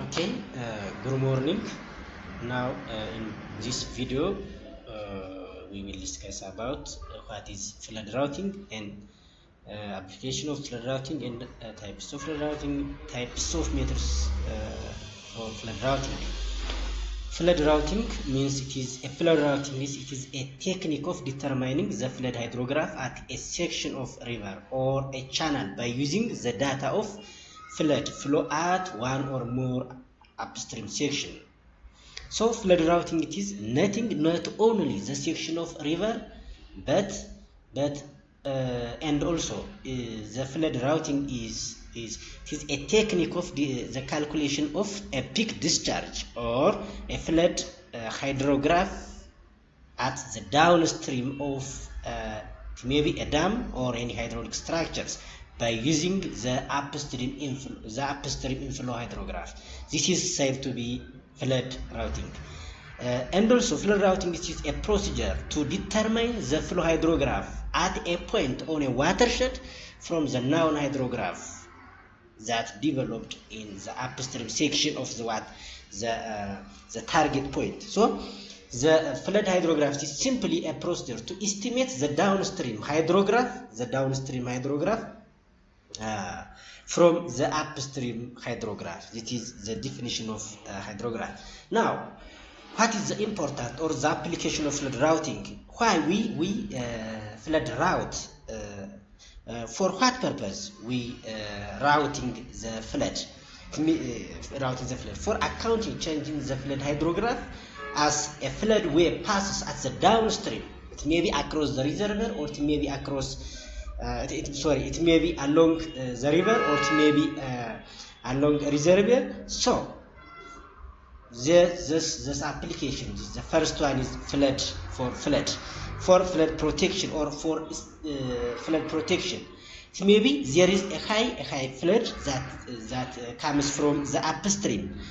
Okay, good morning. Now in this video we will discuss about what is flood routing and application of flood routing and types of flood routing, types of methods for flood routing. Flood routing means it is a technique of determining the flood hydrograph at a section of river or a channel by using the data of flood flow at one or more upstream section. So flood routing, it is nothing, not only the section of river, but and also the flood routing is a technique of the calculation of a peak discharge or a flood hydrograph at the downstream of maybe a dam or any hydraulic structures by using the upstream inflow hydrograph. This is said to be flood routing. And also flood routing is a procedure to determine the flow hydrograph at a point on a watershed from the known hydrograph that developed in the upstream section of the target point. So the flood hydrograph is simply a procedure to estimate the downstream hydrograph from the upstream hydrograph. This is the definition of hydrograph. Now, what is the important or the application of flood routing? Why we flood route? For what purpose we routing the flood? For accounting changing the flood hydrograph as a flood wave passes at the downstream. It may be across the reservoir, or it may be across it may be along the river, or it may be along a reservoir. So this application, the first one is flood protection, or for flood protection. It may be there is a high flood that comes from the upstream,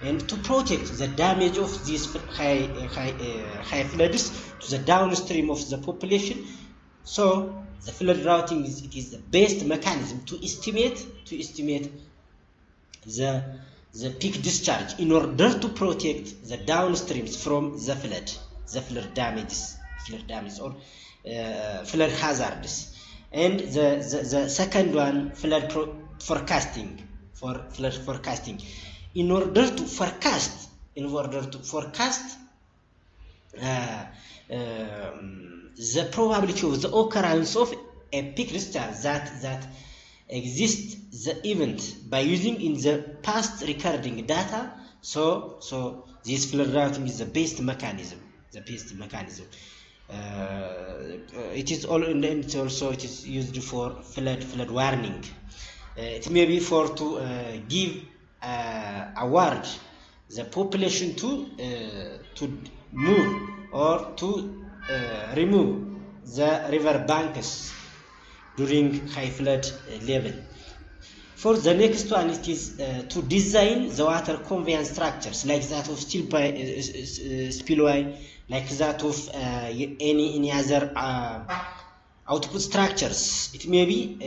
and to protect the damage of these high floods to the downstream of the population. So the flood routing is the best mechanism to estimate the peak discharge in order to protect the downstreams from the flood damages or flood hazards. And the second one, flood forecasting. In order to forecast the probability of the occurrence of a peak discharge that exists the event by using in the past recording data. So this flood routing is the best mechanism. It is used for flood warning. It may be for to give award the population to move or to remove the river banks during high flood level. For the next one, it is to design the water conveyance structures, like that of spillway, like that of any other output structures. It may be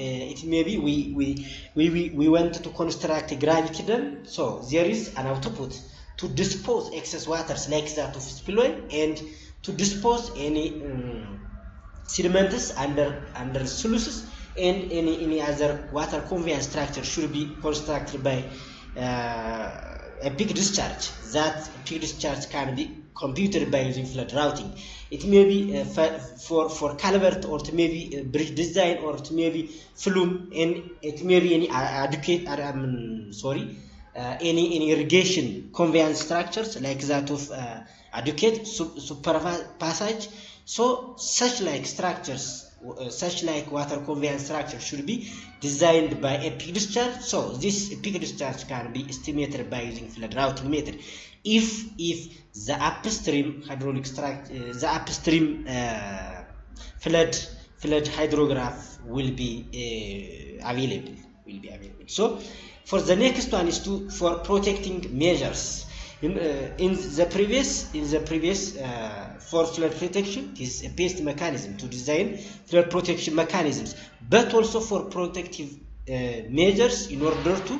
we want to construct a gravity dam, so there is an output to dispose excess waters, like that of spillway, and to dispose any sediments under sluices, and any other water conveyance structure should be constructed by a peak discharge. That peak discharge can be computed by using flood routing. It may be for culvert, or it may be bridge design, or it may be flume, and it may be any any irrigation conveyance structures like that of adequate super passage. So such like structures, such like water conveyance structure should be designed by a peak discharge. So this peak discharge can be estimated by using flood routing method if the upstream hydraulic structure, the upstream flood hydrograph will be available. So for the next one is for protecting measures. In the previous for flood protection, it is a best mechanism to design flood protection mechanisms, but also for protective measures in order to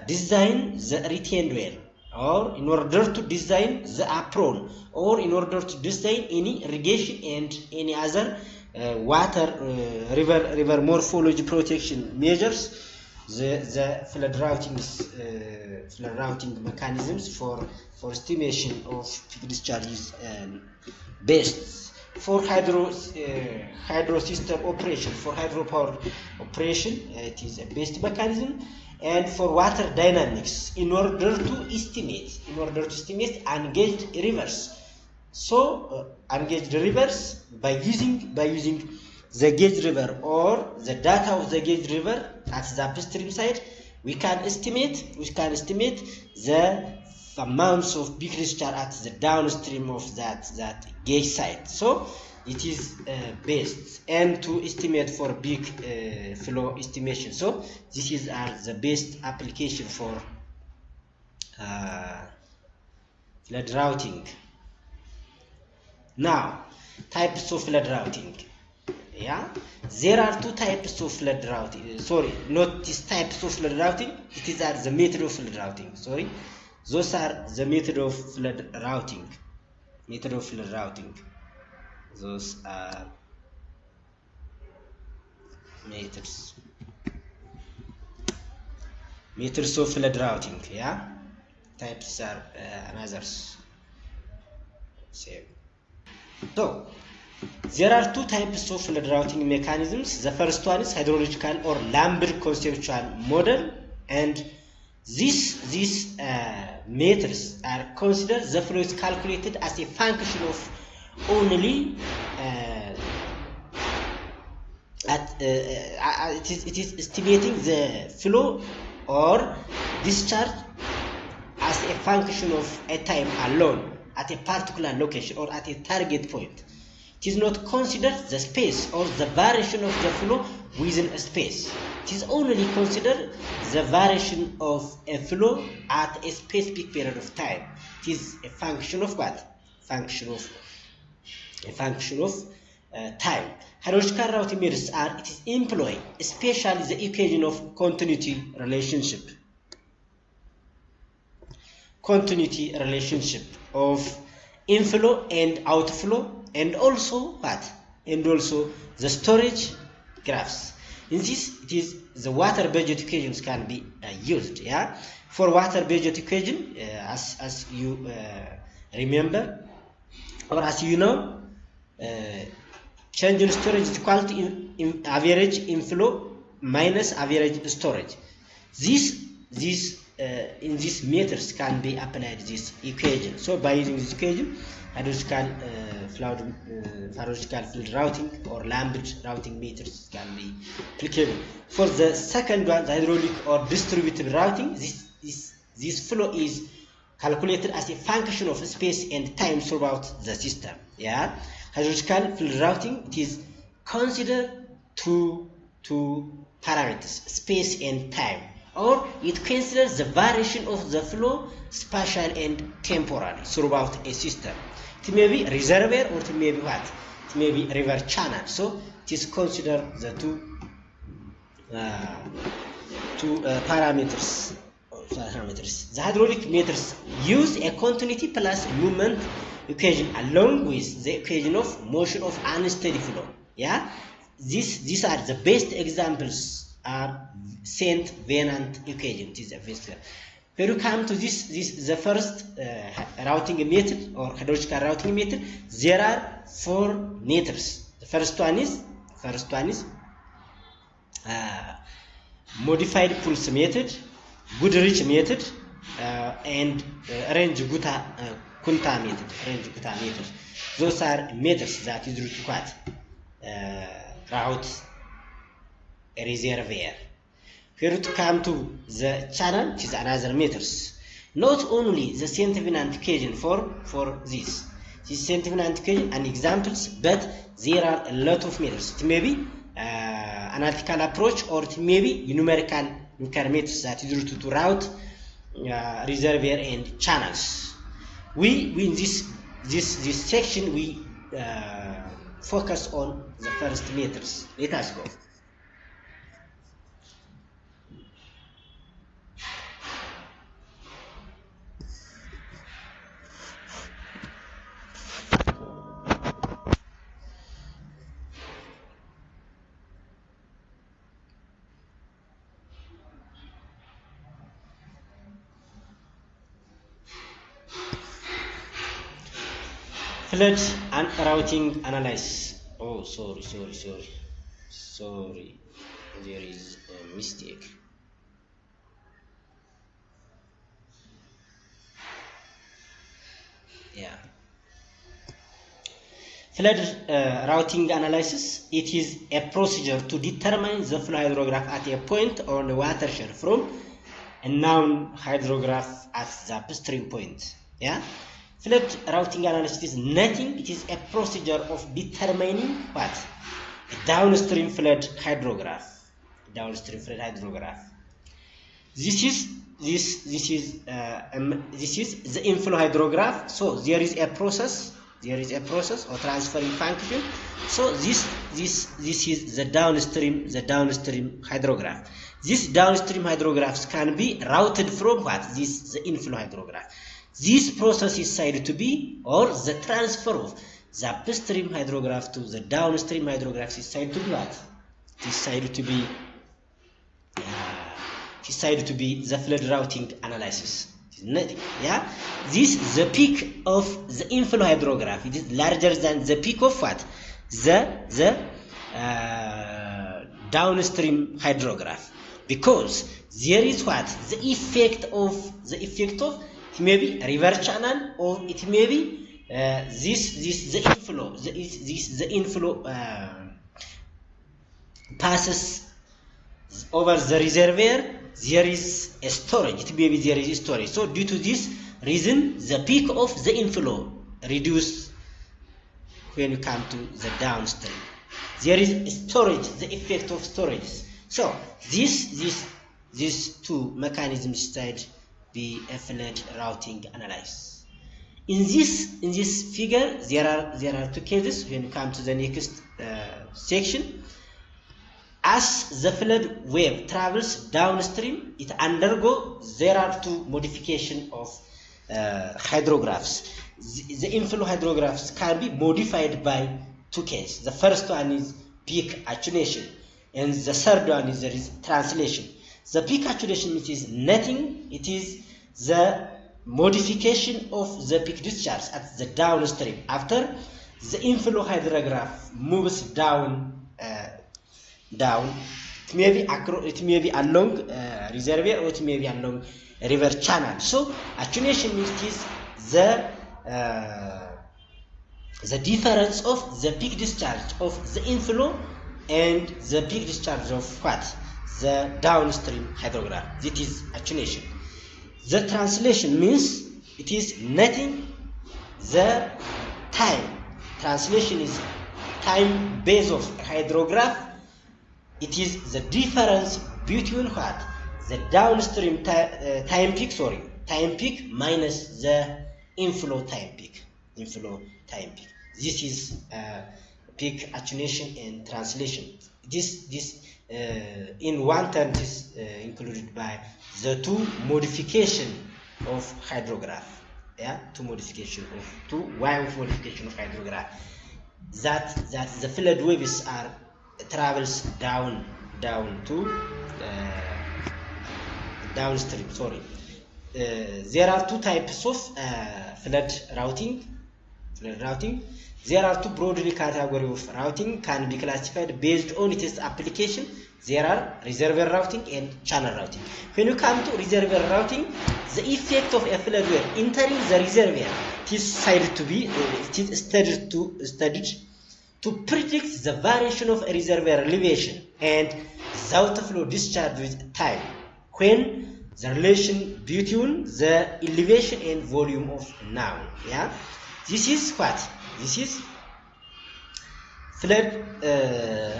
design the retained well, or in order to design the apron, or in order to design any irrigation and any other water river morphology protection measures. The flood routing mechanisms for estimation of peak discharges best. For hydro system operation, for hydropower operation, it is a best mechanism. And for water dynamics, in order to estimate engaged rivers. So engaged rivers by using the gauge river or the data of the gauge river at the upstream side, we can estimate the amounts of peak discharge at the downstream of that gauge side. So it is best, and to estimate for big flow estimation. So this is the best application for flood routing. Now, types of flood routing. Yeah, there are two types of flood routing. Sorry, not these types of flood routing. It is the method of flood routing. Sorry, those are the method of flood routing. Those are methods of flood routing. Yeah, types are others. Same. So there are two types of flood routing mechanisms. The first one is hydrological or Lambert conceptual model, and these methods are considered the flow is calculated as a function of only it is estimating the flow or discharge as a function of a time alone at a particular location or at a target point. It is not considered the space or the variation of the flow within a space. It is only considered the variation of a flow at a specific period of time. It is a function of what? A function of time. Hydrological routing methods are, it is employed, especially the equation of continuity relationship of inflow and outflow, and also what? And also the storage graphs. In this, it is the water budget equations can be used. Yeah, for water budget equation, as you remember, or as you know, change in storage is equal to in average inflow minus average storage. In these methods can be applied this equation. So by using this equation, hydrological flood routing or Lambert routing methods can be applicable. For the second one, the hydraulic or distributed routing, this flow is calculated as a function of space and time throughout the system. Yeah, hydrological flood routing, it is considered two parameters, space and time, or it considers the variation of the flow spatial and temporal throughout a system. It may be reservoir or it may be what? It may be river channel. So it is considered the two parameters. The hydraulic methods use a continuity plus movement equation along with the equation of motion of unsteady flow. Yeah, these are the best examples are Saint Venant equation. It is a best. When you come to the first routing method or hydrological routing method, there are 4 methods. The first one is modified pulse method, Goodrich method, and range Kunta method. Those are methods that is used to route a reservoir. Here to come to the channel, which is another methods. Not only the scientific identification for this scientific identification and examples, but there are a lot of methods. It may be analytical approach, or it may be numerical methods that is used to route reservoir and channels. We in this section we focus on the first methods. Let us go. Flood and routing analysis. Oh, sorry. There is a mistake. Yeah. Flood routing analysis. It is a procedure to determine the flow hydrograph at a point on the watershed from a known hydrograph at the upstream point. Yeah. Flood routing analysis is nothing. It is a procedure of determining what? A downstream flood hydrograph. This is the inflow hydrograph. So there is a process or transferring function. So this is the downstream hydrograph. These downstream hydrographs can be routed from what? The inflow hydrograph. This process is said to be, or the transfer of the upstream hydrograph to the downstream hydrograph is said to be what? It is said to be the flood routing analysis. It is nothing. Yeah. This the peak of the inflow hydrograph. It is larger than the peak of what? The downstream hydrograph, because there is what? The effect of it may be a river channel, or it may be the inflow passes over the reservoir. There is a storage. It may be there is storage. So due to this reason, the peak of the inflow reduced when you come to the downstream. There is storage, the effect of storage. So these two mechanisms said be a flood routing analysis. In this figure, there are two cases when you come to the next section. As the flood wave travels downstream, it undergoes. There are two modifications of hydrographs. The inflow hydrographs can be modified by two cases. The first one is peak attenuation, and the third one is there is translation. The peak attenuation, it is nothing. It is the modification of the peak discharge at the downstream after the inflow hydrograph moves down. It may be along reservoir, or it may be along river channel. So attenuation is the difference of the peak discharge of the inflow and the peak discharge of what? The downstream hydrograph. That is attenuation. The translation means it is nothing. The time. Translation is time base of hydrograph. It is the difference between what? The downstream time peak minus the inflow time peak. This is peak attenuation and translation. This in one term is included by the two modification of hydrograph. Yeah, two way of modification of hydrograph. That the flood waves travels down to downstream. there are two types of flood routing. There are two broadly categories of routing can be classified based on its application. There are reservoir routing and channel routing. When you come to reservoir routing, the effect of a flood wave entering the reservoir is studied to predict the variation of a reservoir elevation and the outflow discharge with time, when the relation between the elevation and volume of noun. Yeah, this is what? This is flood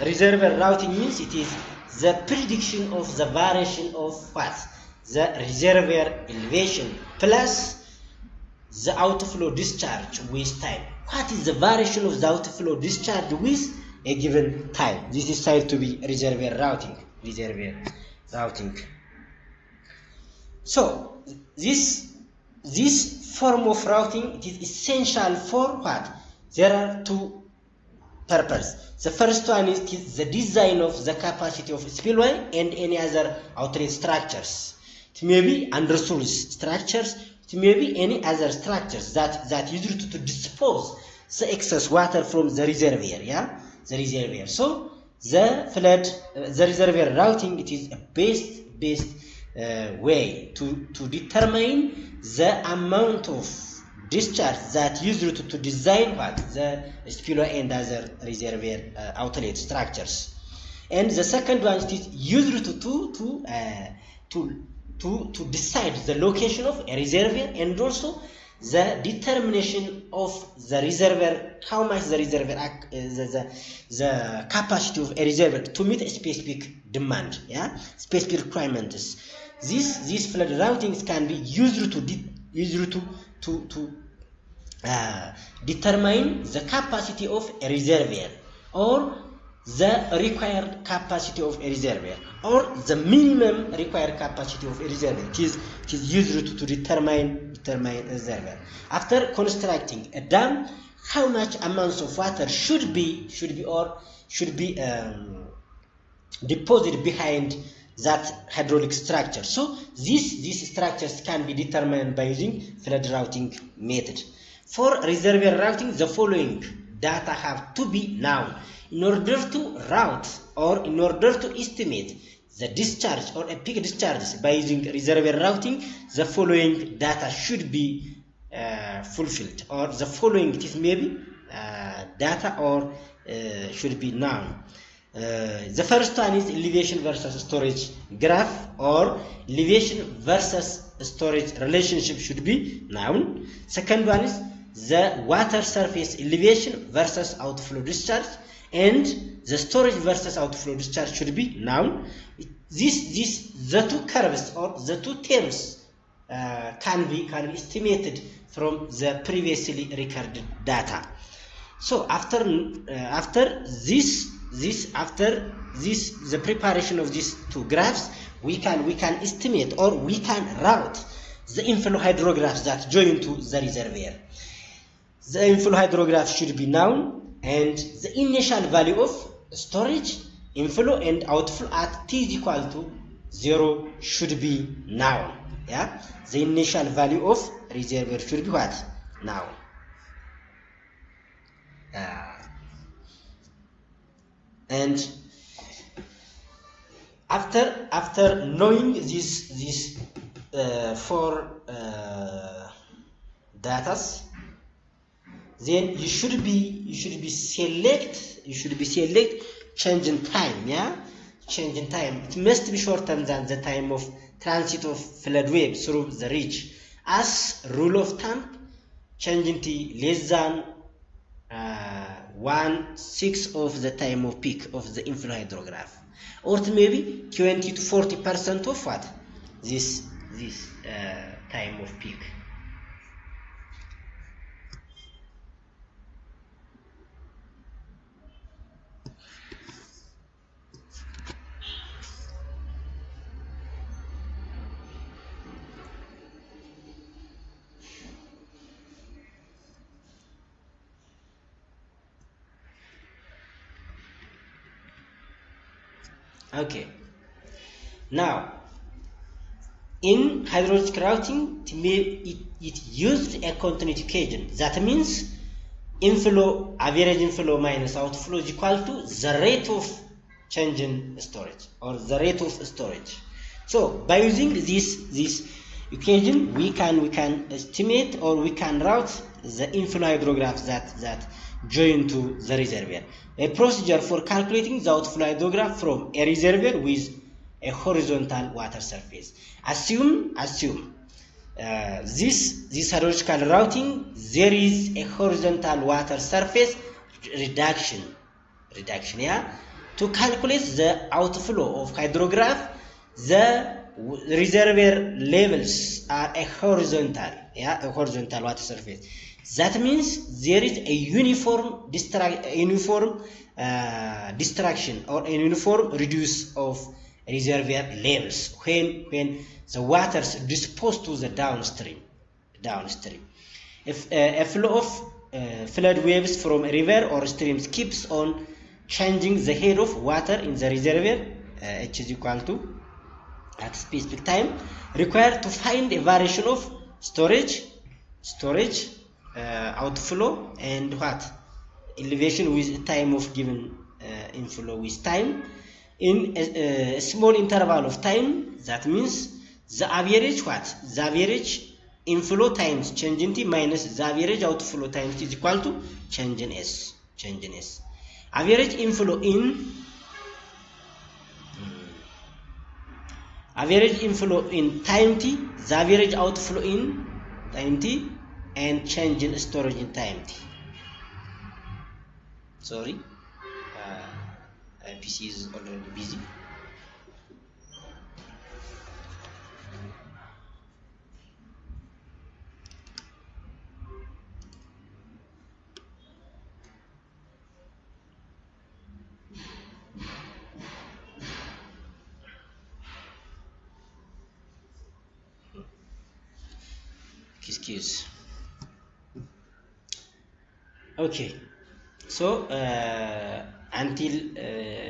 reservoir routing means it is the prediction of the variation of what? The reservoir elevation plus the outflow discharge with time. What is the variation of the outflow discharge with a given time? This is said to be reservoir routing. So this form of routing, it is essential for what? There are two purposes. The first one is the design of the capacity of spillway and any other outlet structures. It may be undersoil structures. It may be any other structures that used to dispose the excess water from the reservoir. Yeah, the reservoir. So the reservoir routing, it is a best way to determine the amount of discharge that used to design what? The spillway and other reservoir outlet structures. And the second one is used to decide the location of a reservoir and also the determination of the reservoir, how much the reservoir, the capacity of a reservoir to meet a specific demand, yeah, specific requirements. These flood routings can be used to determine the capacity of a reservoir or the required capacity of a reservoir or the minimum required capacity of a reservoir. It is used to determine a reservoir. After constructing a dam, how much amounts of water should be deposited behind that hydraulic structure. So these structures can be determined by using flood routing method. For reservoir routing, the following data have to be known in order to route or in order to estimate the discharge or a peak discharge by using reservoir routing. The following data should be fulfilled, or the following, it is maybe data or should be known. The first one is elevation versus storage graph, or elevation versus storage relationship should be known. Second one is the water surface elevation versus outflow discharge, and the storage versus outflow discharge should be known. The two curves or the two terms can be estimated from the previously recorded data. So after the preparation of these two graphs, we can estimate or we can route the inflow hydrographs that join to the reservoir. The inflow hydrograph should be known, and the initial value of storage, inflow and outflow at t is equal to 0 should be known. Yeah, the initial value of reservoir should be what? Known. And after knowing these four datas, then you should be select change in time. Yeah, change in time. It must be shorter than the time of transit of flood wave through the ridge. As rule of thumb, change in t less than 1/6 of the time of peak of the inflow hydrograph, or it may be 20 to 40% of what? This time of peak. Okay, now In hydrologic routing, it used a continuity equation. That means inflow, average inflow minus outflow is equal to the rate of change in storage or the rate of storage. So by using this equation, we can estimate or we can route the inflow hydrographs that join to the reservoir. A procedure for calculating the outflow hydrograph from a reservoir with a horizontal water surface. Assume this hydrological routing, there is a horizontal water surface reduction, yeah. To calculate the outflow of hydrograph, the reservoir levels are a horizontal, yeah, a horizontal water surface. That means there is a uniform distraction or a uniform reduce of reservoir levels when the waters disposed to the downstream. If a flow of flood waves from a river or streams keeps on changing the head of water in the reservoir, h is equal to at specific time required to find a variation of storage outflow and what elevation with time of given inflow with time in a small interval of time. That means the average inflow times change in t minus the average outflow times t is equal to change in s. Average inflow in time t, the average outflow in time t, and change in storage in time t. Sorry, PC is already busy. Excuse. Okay, so until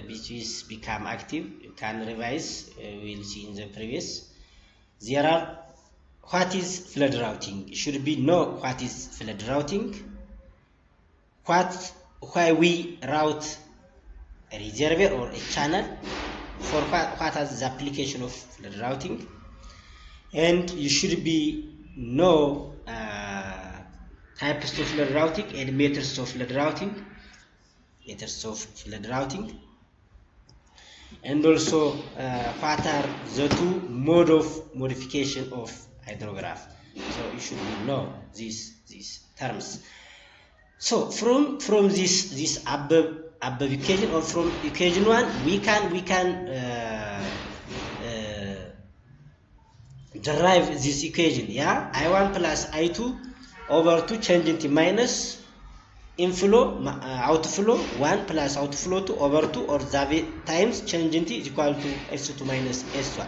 BGs become active, you can revise. We'll see in the previous. There are what is flood routing. Should be know what is flood routing. Why we route a reservoir or a channel. For what is the application of flood routing, and you should be know types of flood routing and methods of flood routing, and also what are the two mode of modification of hydrograph. So you should know these terms. So from this above equation or from equation 1, we can derive this equation, yeah. I1 plus I2 over 2 change into minus inflow outflow 1 plus outflow 2 over 2 or the times change into is equal to S2 minus S1.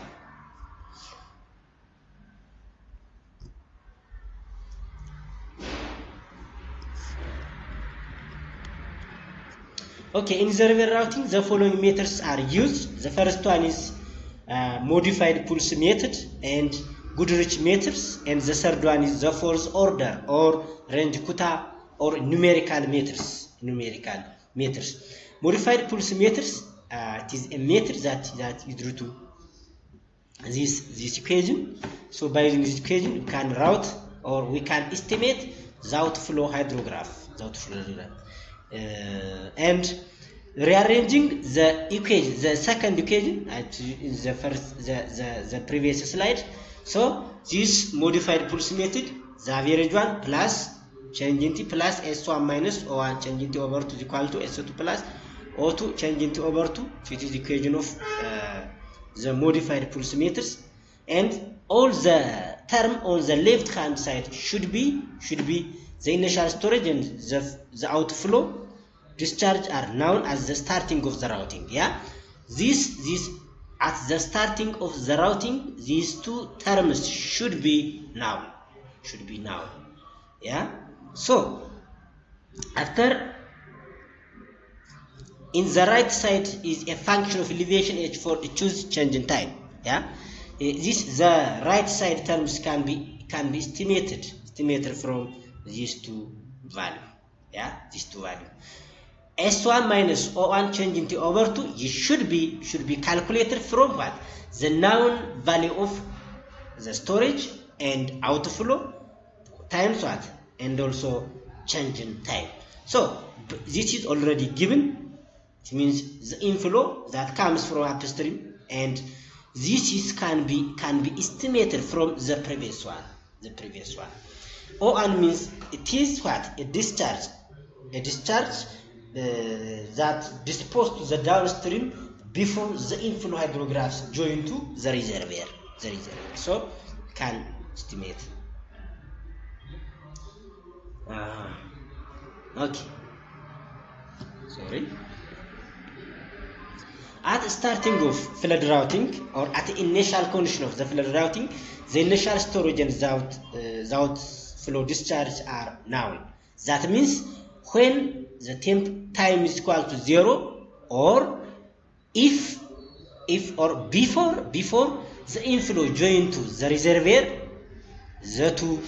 Okay, in reservoir routing, the following methods are used. The first one is modified pulse method and Goodrich methods, and the third one is the fourth order or range quota or numerical methods. Modified pulse methods, it is a method that is due to this equation. So by using this equation, you can route or we can estimate the outflow hydrograph. And rearranging the equation, the second equation in the previous slide. So this modified pulse method, the average one plus change into plus S1 minus O1 change into over 2 is equal to S2 plus O2 change into over 2. So it is the equation of the modified pulse meters, and all the term on the left hand side should be the initial storage and the outflow discharge are known as the starting of the routing. Yeah, this at the starting of the routing, these two terms should be noun. Yeah, so after in the right side is a function of elevation h for choose change in time. Yeah, the right side terms can be estimated from these two value. Yeah, these two value. S1 minus O1 changing to over 2 it should be calculated from what? The known value of the storage and outflow times what? And also change in time. So this is already given. It means the inflow that comes from upstream, and this is can be estimated from the previous one. O1 means it is what? A discharge that disposed to the downstream before the inflow hydrographs join to the reservoir. So can estimate. Okay. Sorry. At the starting of flood routing, or at the initial condition of the flood routing, the initial storage and the outflow discharge are null. That means when the time is equal to 0, or if or before the inflow join to the reservoir, the two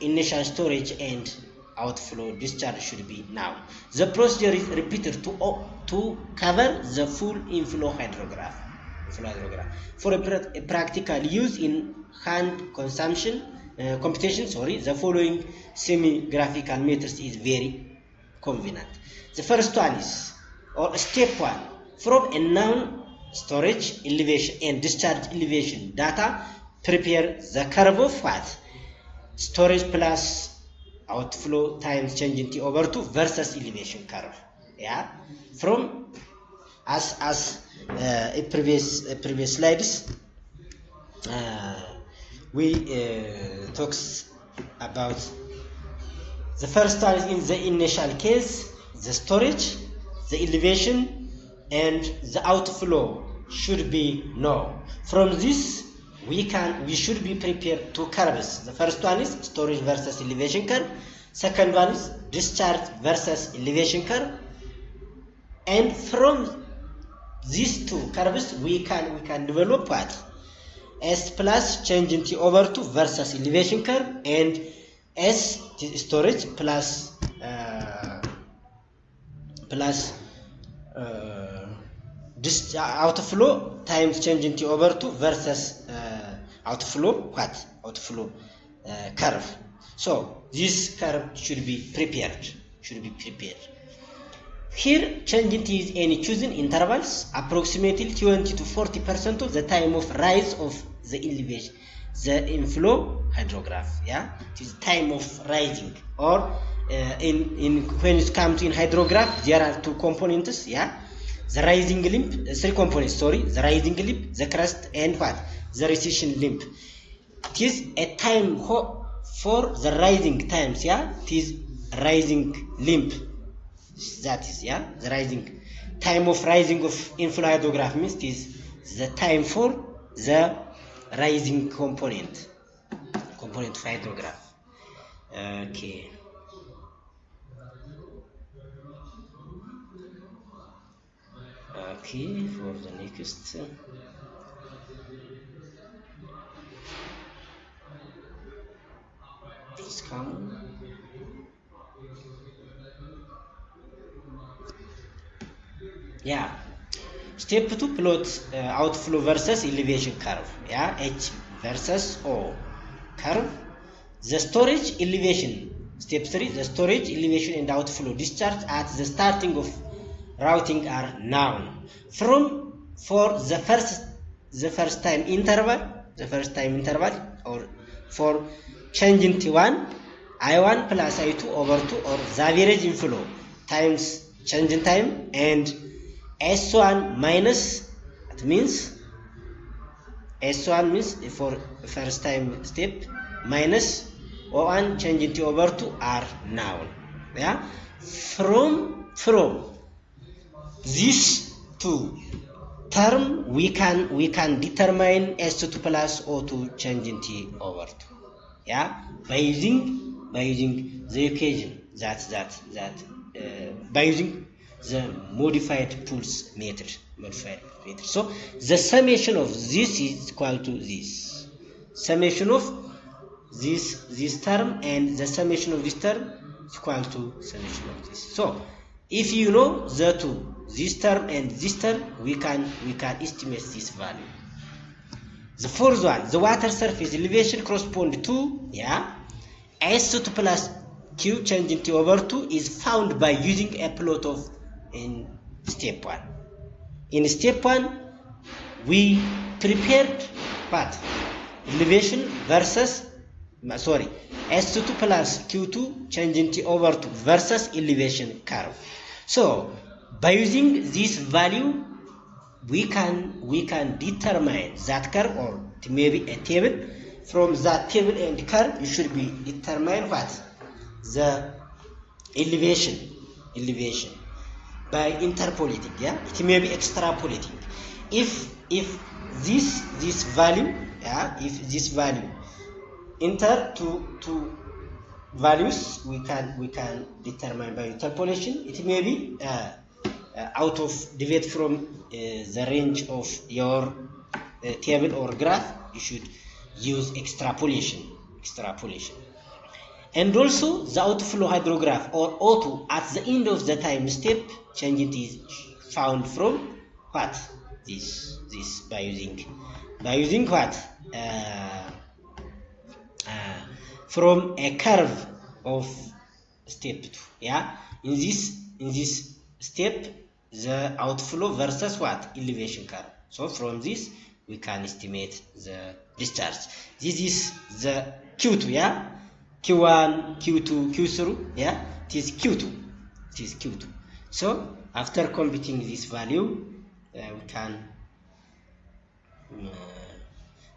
initial storage and outflow discharge should be null. The procedure is repeated to cover the full inflow hydrograph. For a practical use in hand computation, the following semi-graphical methods is very convenient. The first one is, or step 1, from a known storage elevation and discharge elevation data, prepare the curve of what? Storage plus outflow times change in T over 2 versus elevation curve. Yeah, from as previous slides, we talks about the first one is in the initial case, the storage, the elevation, and the outflow should be known. From this, we should be prepared two curves. The first one is storage versus elevation curve. Second one is discharge versus elevation curve. And from these two curves, we can develop what? S plus change in T over 2 versus elevation curve, and S storage plus outflow times change in T over 2 versus outflow curve. So this curve should be prepared. Here, change in T is any chosen intervals, approximately 20 to 40% of the time of rise of the elevation, the inflow hydrograph. Yeah, it is time of rising, or when it comes in hydrograph, there are two components. Yeah, the rising limb, three components. Sorry, the rising limb, the crest, and what? The recession limb. It is a time for the rising times. Yeah, it is rising limb. That is, yeah, the rising time of rising of inflow hydrograph means it is the time for the rising component of hydrograph. Okay. Okay, for the next. Please come. Yeah. Step 2, plot outflow versus elevation curve. Yeah, H versus O curve. The storage elevation. Step 3, the storage elevation and outflow discharge at the starting of routing are known. For the first time interval, or for change in T1, I1 plus I2 over 2, or the average inflow times change in time, and S1 minus, it means S1 means for first time step, minus O1 change in T over 2 are known. Yeah, from these two term we can determine S2 plus O2 change in T over 2. Yeah, by using the equation by using the modified pools method. meters. So the summation of this is equal to this. Summation of this term and the summation of this term is equal to summation of this. So if you know the two, this term and this term, we can estimate this value. The fourth one, the water surface elevation correspond to S2 plus Q changing T over 2 is found by using a plot of in step 1. In step 1, we prepared what? Elevation versus S2 plus Q2 changing T over 2 versus elevation curve. So by using this value, we can determine that curve, or maybe a table. From that table and curve, you should be determine what? The elevation by interpolating. It may be extrapolating. If this value, if this value enter two values, we can determine by interpolation. It may be out of deviate from the range of your table or graph. You should use extrapolation. And also the outflow hydrograph or O2 at the end of the time step changing is found from what? This by using what? From a curve of step 2. In this step, the outflow versus what? Elevation curve. So from this we can estimate the discharge. This is the Q2, Q1, Q2, Q3, it is Q2. So after computing this value, we can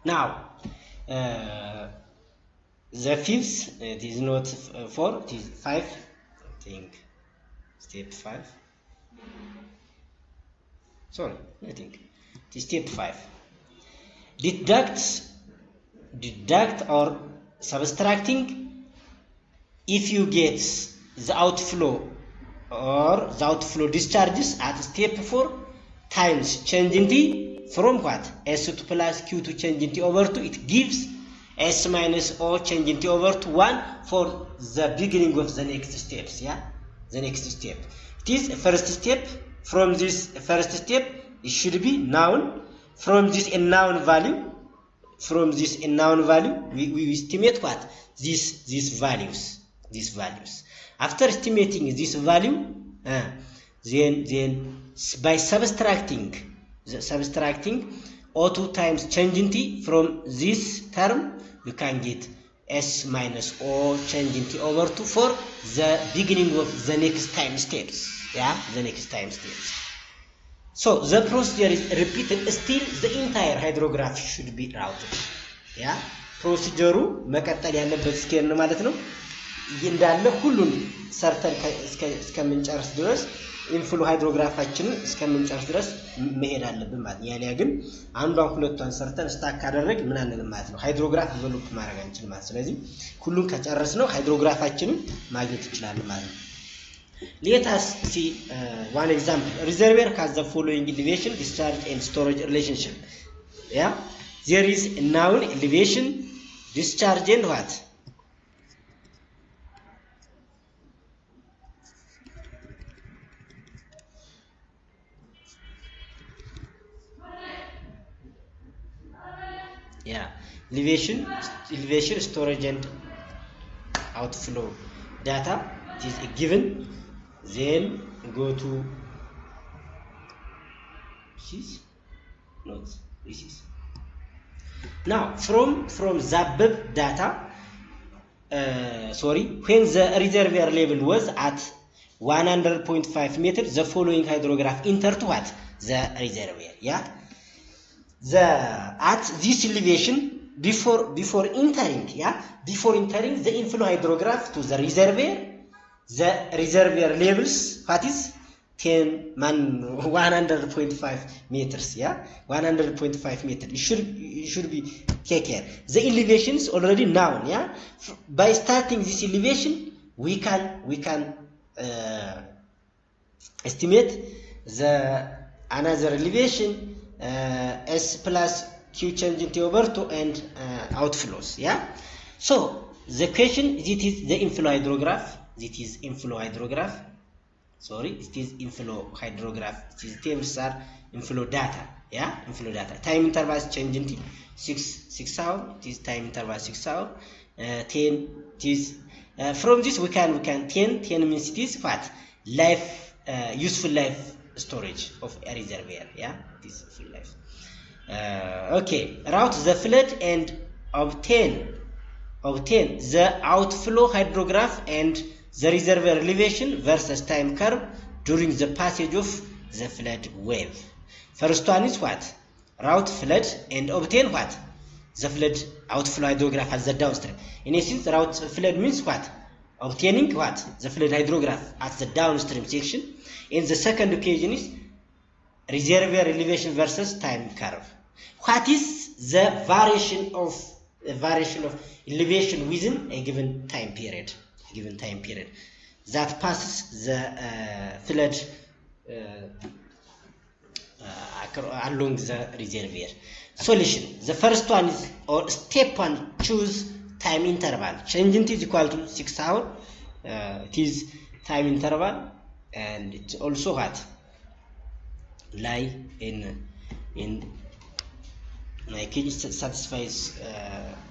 now the fifth, it is not 4, it is 5. I think step 5. Sorry, I think it is step 5. Deduct or subtracting if you get the outflow or the outflow discharges at step 4 times change in T from what? S2 plus Q2 change in T over 2, it gives S minus O change in T over 2 1 for the beginning of the next steps. The next step. It is a first step. From this first step, it should be noun. From this noun value, we estimate what? These values. After estimating this value, then by subtracting O2 times change in T from this term, you can get S minus O change in T over 2 for the beginning of the next time steps. The next time steps. So the procedure is repeated. Still, the entire hydrograph should be routed. ፕሮሲጀሩ መቀጠል ያለበት ስኬል ነው ማለት ነው። እንዳለ ሁሉን ሰርተን እስከምንጨርስ ድረስ ኢንፍሎ ሃይድሮግራፋችንን እስከምንጨርስ ድረስ መሄድ አለብን ማለት ነው። ያሊያ ግን አንዷን ሁለቷን ሰርተን ስታክ ካደረግ ምን አንልም ማለት ነው። ሃይድሮግራፍ ዴቨሎፕ ማድረግ አንችልም ማለት። ስለዚህ ሁሉን ከጨረስ ነው ሃይድሮግራፋችንን ማግኘት እንችላለን ማለት ነው። Let us see one example. Reservoir has the following elevation, discharge and storage relationship. There is a noun, elevation, discharge and what? Elevation, storage and outflow data. It is a given. Then go to this is now from the above data, when the reservoir level was at 100.5 meters, the following hydrograph entered what? The reservoir. At this elevation, before entering the inflow hydrograph to the reservoir levels, what is 100.5 meters. 100.5 meters. You should be take care. The elevation is already known. By starting this elevation, we can estimate the another elevation S plus Q change into over to and outflows. Yeah. So the question, it is the inflow hydrograph. It is inflow hydrograph. Sorry, it is inflow hydrograph. It is tables are inflow data. Yeah, inflow data. Time intervals change into 6 hours. It is time interval 6 hours. 10. It is from this we can 10 means it is what life useful life storage of a reservoir. Yeah, it is full life. Okay, route the flood and obtain the outflow hydrograph and the reservoir elevation versus time curve during the passage of the flood wave. First one is what? Route flood and obtain what? The flood outflow hydrograph at the downstream. In essence, route flood means what? Obtaining what? The flood hydrograph at the downstream section. And the second occasion is reservoir elevation versus time curve. What is the variation of elevation within a given time period? That passes the flood along the reservoir. Solution. The first one is, or step one, choose time interval. Change it is equal to 6 hours. It is time interval, and it's also what? Lie in like it satisfies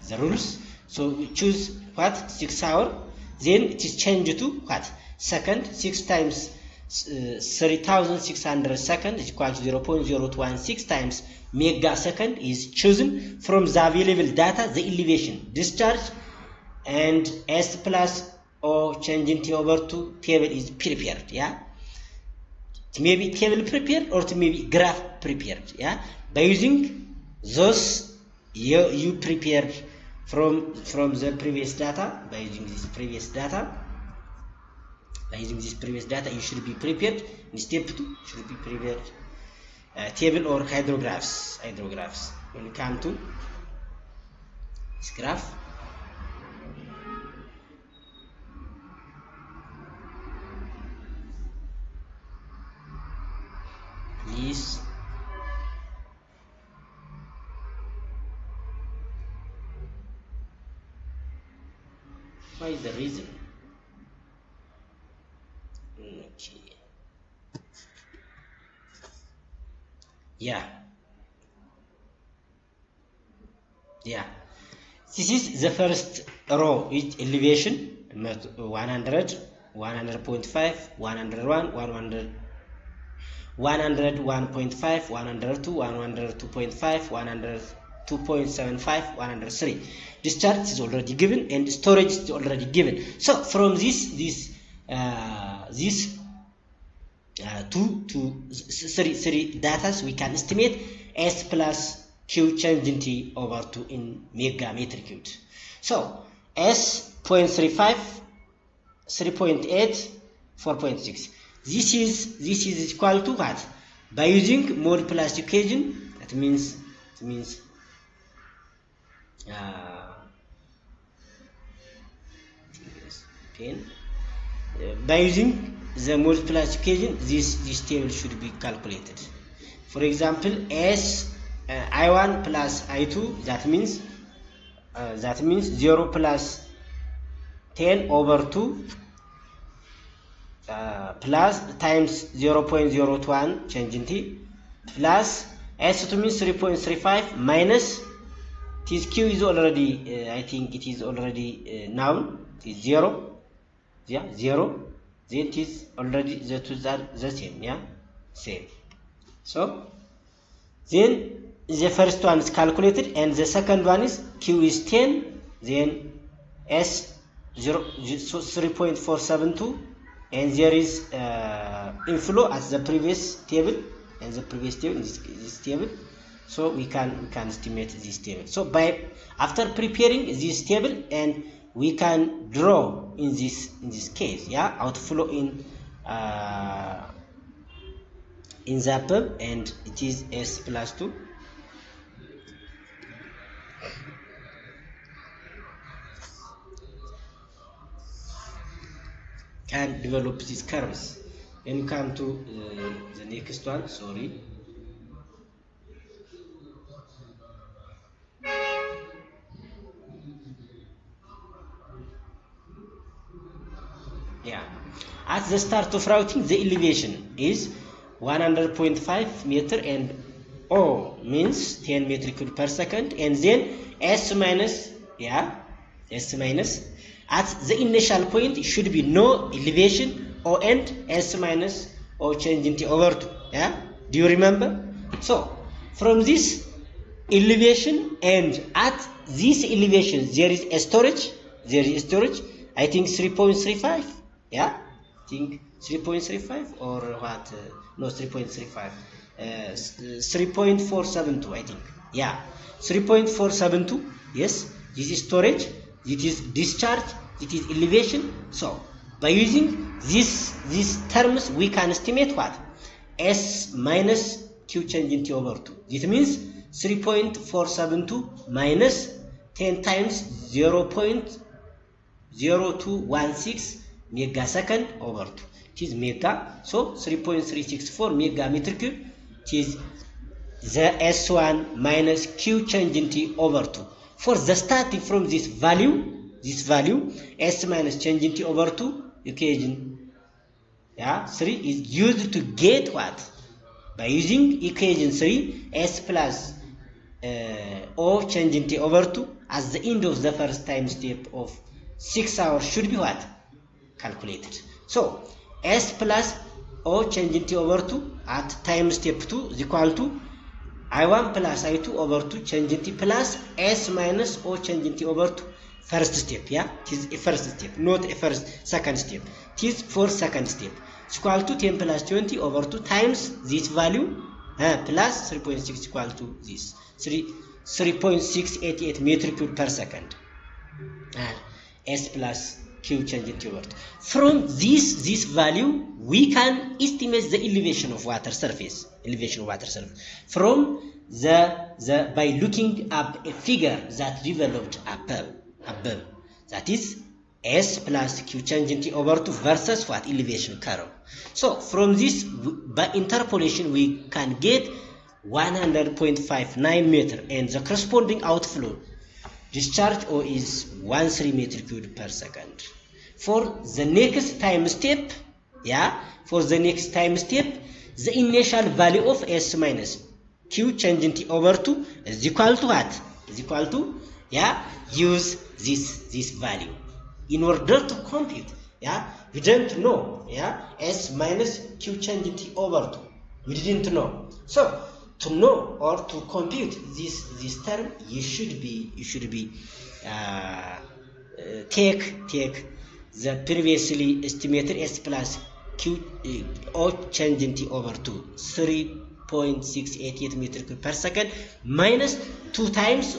the rules. So we choose what? 6 hours. Then it is changed to what? Second. 6 times 3600 seconds is equal to 0.0216 times mega second is chosen from the available data. The elevation, discharge, and S plus O changing T over to table is prepared. Yeah, it may be table prepared or it may be graph prepared. Yeah, by using those you prepared from the previous data. By using this previous data, you should be prepared. In step 2, should be prepared table or hydrographs. When you come to this graph, please what is the reason? Okay. Yeah. This is the first row. Each elevation 100, 100.5, 101, 100, 101.5, 102, 102.5, 102.75, 103. Discharge is already given and storage is already given. So from this three datas, we can estimate S plus Q change in T over 2 in mega meter cubed. So S 0.35, 3.8, 4.6. This is equal to what? By using mode plus equation, that means by using the mode plus equation, this table should be calculated. For example, S I1 plus I2, that means 0 plus 10 over 2 plus times 0.021 change in T plus S2 means 3.35 minus this Q is already I think it is already known. It is 0. Yeah, 0. Then it is already the two are the same. Yeah, same. So then the first one is calculated and the second one is Q is 10, then S 3.472, and there is inflow as the previous table and the previous table in this table. So we can estimate this table. So by after preparing this table, and we can draw in this case, yeah, outflow in the pub, and it is S plus 2. Can develop these curves. When you come to the next one, sorry. Yeah. At the start of routing, the elevation is 100.5 meter and O means 10 meter cube per second, and then S minus, yeah, S minus. At the initial point, it should be no elevation O and S minus O change into over 2. Yeah, do you remember? So from this elevation and at this elevation there is a storage. I think 3.35. Yeah, I think 3.35 or what? No, 3.35. 3.472, I think. Yeah, 3.472. Yes, this is storage, it is discharge, it is elevation. So by using these terms we can estimate what? S minus Q change into over 2. This means 3.472 minus 10 times 0.0216 megasecond over 2. It is mega, so 3.364 megameter cube. It is the S1 minus Q change into over 2. For the starting from this value, S minus change into over 2 equation, yeah, 3 is used to get what? By using equation 3, S plus O change into over 2 at the end of the first time step of 6 hours should be what? Calculated. So S plus O change into over 2 at time step 2 is equal to I1 plus I2 over 2 change into plus S minus O change into over 2. First step, yeah? It is a first step, not a second step. It is for second step. It's equal to 10 plus 20 over 2 times this value plus 3.6 equal to this 3.688 meter cube per second. S plus Q change into over 2. From this value we can estimate the elevation of water surface. From the by looking up a figure that developed above. That is S plus Q change into over 2 versus what? Elevation curve. So from this, by interpolation, we can get 100.59 meter, and the corresponding outflow discharge O is 13 meter cube per second. For the next time step, the initial value of S minus Q change into over 2 is equal to what? Use this value in order to compute. We don't know. S minus Q change into over 2. We didn't know. So to know or to compute this term, you should be take the previously estimated S plus Q O change into over 2 3.688 meter cube per second minus 2 times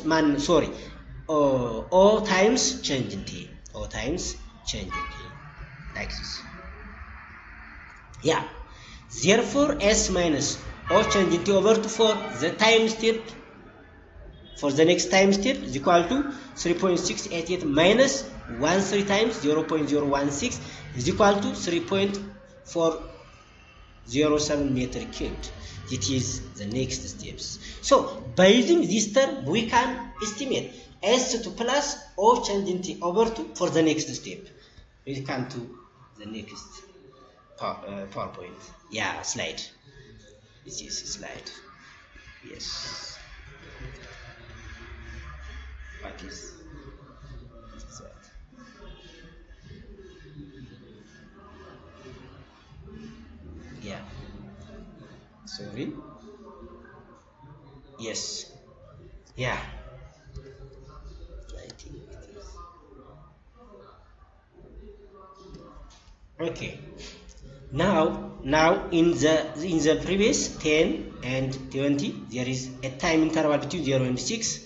O times change in T. Like this. Yeah. Therefore, S minus O change into over 2 for the time step. For the next time step is equal to 3.688 minus 13 times 0.016 is equal to 3.407 meter cubed. It is the next steps. So by using this term, we can estimate S2 plus O change into over 2 for the next step. We come to the next PowerPoint. Yeah, slide. This is a slide. Yes. What is that? Yeah. Sorry. Yes. Yeah. I think it is. Okay. Now in the previous 10 and 20 there is a time interval between 0 and 6.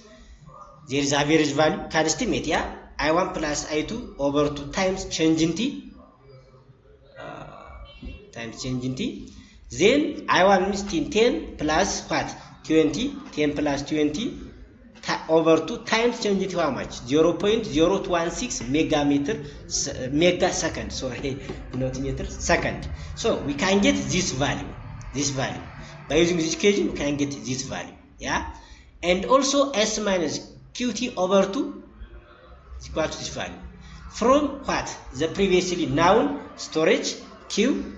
There is average value. Can estimate, I1 plus I2 over 2 times change in T. Then I1 means 10 plus what? 20. 10 plus 20 over 2 times change into how much? 0.0216 megasecond. Sorry, not meter, second. So we can get this value. By using this equation, we can get this value. And also S minus QT over 2 is equal to this value. from what? The previously known storage queue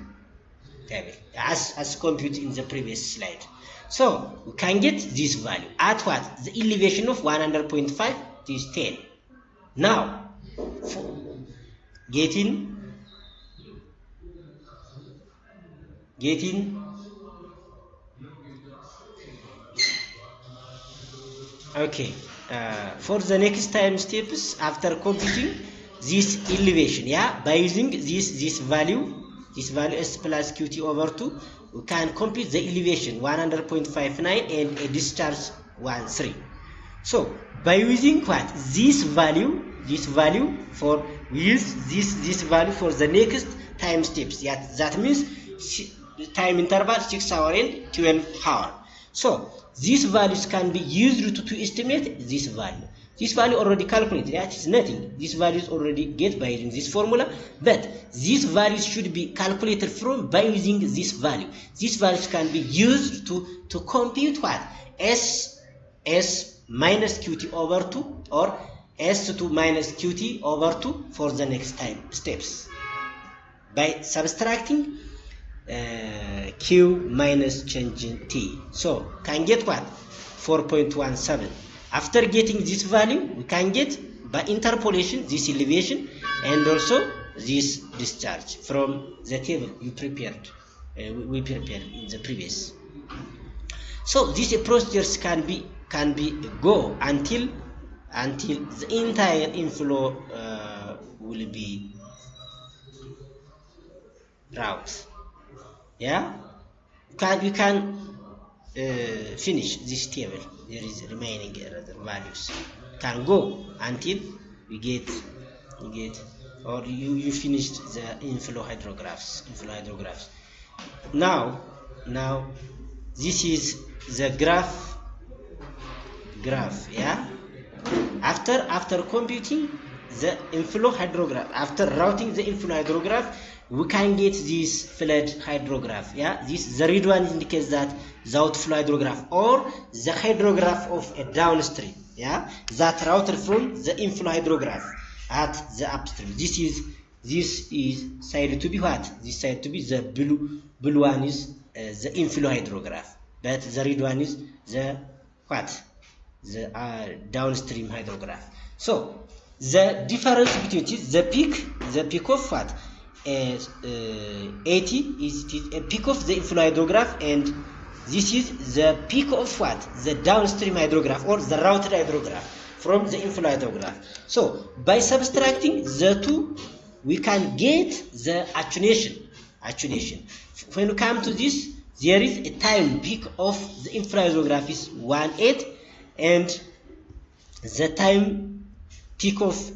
table as computed in the previous slide. So we can get this value at what? The elevation of 100.5 is 10. Now for getting okay, for the next time steps after computing this elevation, yeah, by using this value s plus qt over 2, we can compute the elevation 100.59 and a discharge 13. So by using what? This value for we use this value for the next time steps. That means time interval 6 hour and 12 hour. So these values can be used to estimate this value. This value already calculated, that is nothing. These values already get by using this formula, but these values should be calculated from by using this value. These values can be used to compute what? S minus qt over 2 or s2 minus qt over 2 for the next time steps by subtracting q minus changing t. So can get what? 4.17. After getting this value, we can get by interpolation this elevation and also this discharge from the table you prepared. We prepared in the previous. So these procedures can be go until the entire inflow will be route. Yeah, you can finish this table. There is remaining other values. Can go until you get or you finished the inflow hydrographs. Now this is the graph. Yeah, after computing the inflow hydrograph, after routing the inflow hydrograph, we can get this flood hydrograph. Yeah, the red one indicates that the outflow hydrograph or the hydrograph of a downstream, yeah, that routed from the inflow hydrograph at the upstream. This is said to be what? This side to be the blue one is the inflow hydrograph, but the red one is the what? The downstream hydrograph. So the difference between the peak of what? 80 is a peak of the inflow hydrograph, and this is the peak of what? The downstream hydrograph or the routed hydrograph from the inflow hydrograph. So by subtracting the two, we can get the attenuation. When we come to this, there is a time peak of the inflow hydrograph is 18, and the time peak of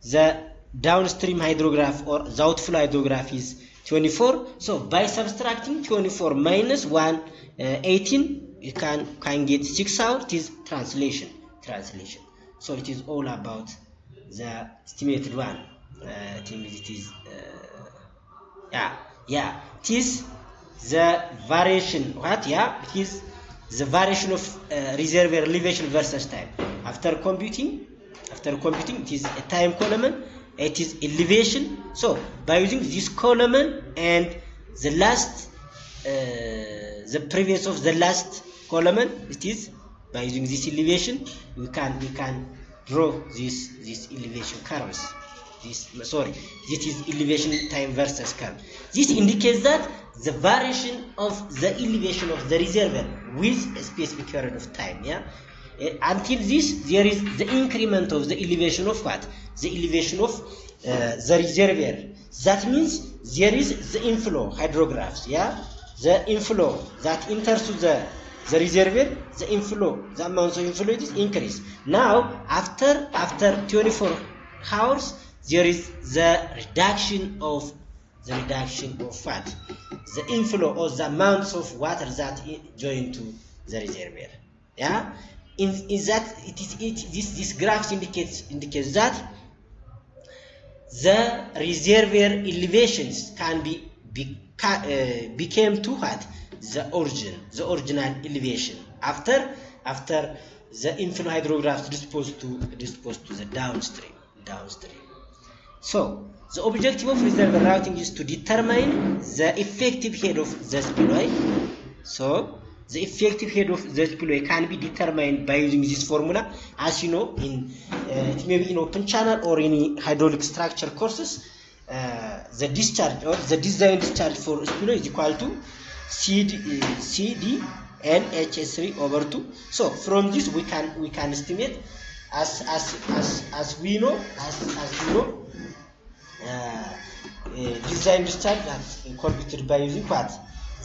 the downstream hydrograph or the outflow hydrograph is 24. So by subtracting 24 minus 18, you can get 6 hours. It is translation. So it is all about the estimated one. I think it is it is the variation. What? Yeah, it is the variation of reservoir elevation versus time. After computing, it is a time column. It is elevation. So by using this column and the last, the previous of the last column, it is by using this elevation we can draw this elevation curves. This is elevation time versus curve. This indicates that the variation of the elevation of the reservoir with a specific period of time. Yeah. Until this, there is the increment of the elevation of what? The elevation of the reservoir. That means there is the inflow hydrographs. Yeah, the inflow that enters to the reservoir, the amount of inflow is increased. Now, after 24 hours, there is the reduction of what? The inflow or the amounts of water that join to the reservoir. Yeah. In that this graph indicates that the reservoir elevations can became to what? The original elevation after the inflow hydrographs disposed to the downstream. So the objective of reservoir routing is to determine the effective head of the spillway. So the effective head of the spillway can be determined by using this formula. As you know, in it may be in open channel or in hydraulic structure courses, the discharge or the design discharge for spillway is equal to CD and HS3 over 2. So from this we can estimate as we know design discharge that's computed by using what?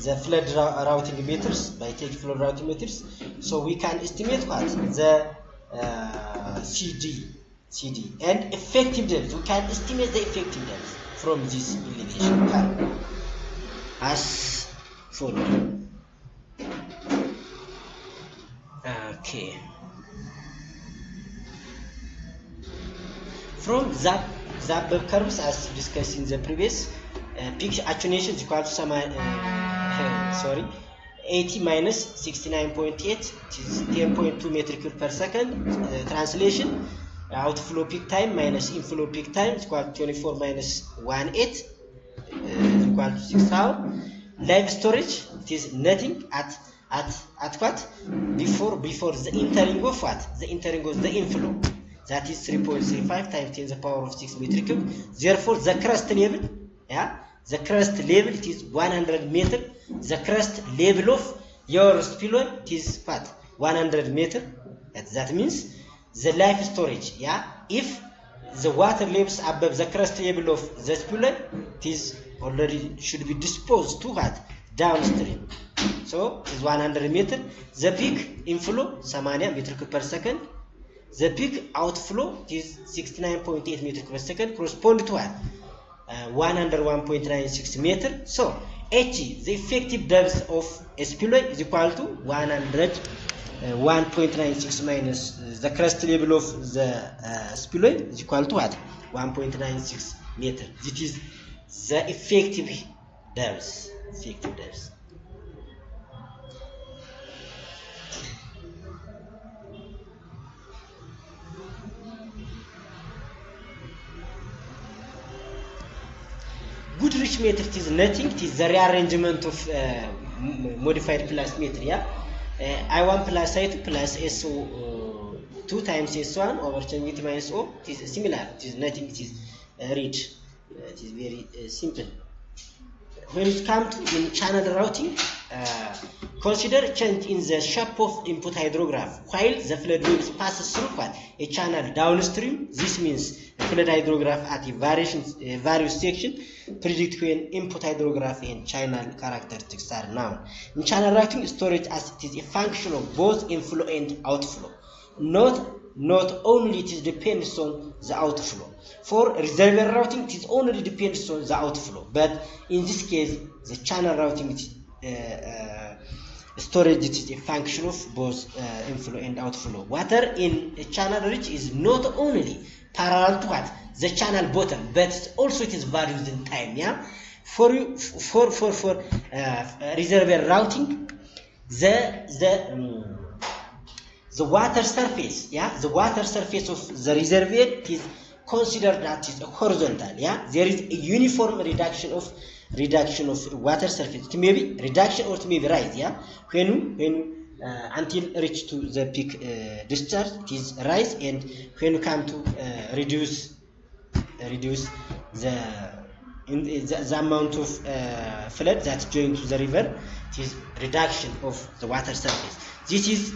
The flood routing meters, by taking flood routing meters. So we can estimate what? The CD and effective depth. We can estimate the effective depth from this elevation as follows. Okay. From the curves as discussed in the previous peak attenuation is equal to 80 minus 69.8, it is 10.2 meter cube per second. Translation: outflow peak time minus inflow peak time is equal to 24 minus 18 is equal to 6 hours. Live storage, it is nothing at what? Before the entering of what? The entering of the inflow. That is 3.35 times 10 to the power of 6 meter cube. Therefore, the crust level, the crust level, it is 100 meter. The crust level of your spillway, it is what? 100 meter. That means the life storage, if the water levels above the crust level of the spillway, it is already should be disposed to what? Downstream. So it is 100 meter. The peak inflow 80 meter cube per second. The peak outflow is 69.8 meter per second, correspond to what? 101.96 meter. So H, the effective depth of a spillway, is equal to 101.96 minus the crust level of the spillway is equal to what? 1.96 meter. This is the effective depth. Good rich meter, it is nothing, it is the rearrangement of modified plus meter, I1 plus I2 plus SO2 times S1 over change it minus O, it is similar, it is nothing, it is rich, it is very simple. When it comes to in channel routing, consider change in the shape of input hydrograph while the flood waves passes through what? A channel downstream. This means a flood hydrograph at a various section predict when input hydrograph and channel characteristics are known. In channel routing, storage as it is a function of both inflow and outflow. Not only it is depends on the outflow. For reservoir routing, it is only depends on the outflow. But in this case, the channel routing storage, it is a function of both inflow and outflow. Water in a channel reach is not only parallel to what? The channel bottom, but also it is values in time. For reservoir routing, the water surface, the water surface of the reservoir is considered that is horizontal. There is a uniform reduction of water surface. It may be reduction or it may be rise. When until reach to the peak discharge, it is rise, and when you come to reduce the amount of flood that join to the river, it is reduction of the water surface. This is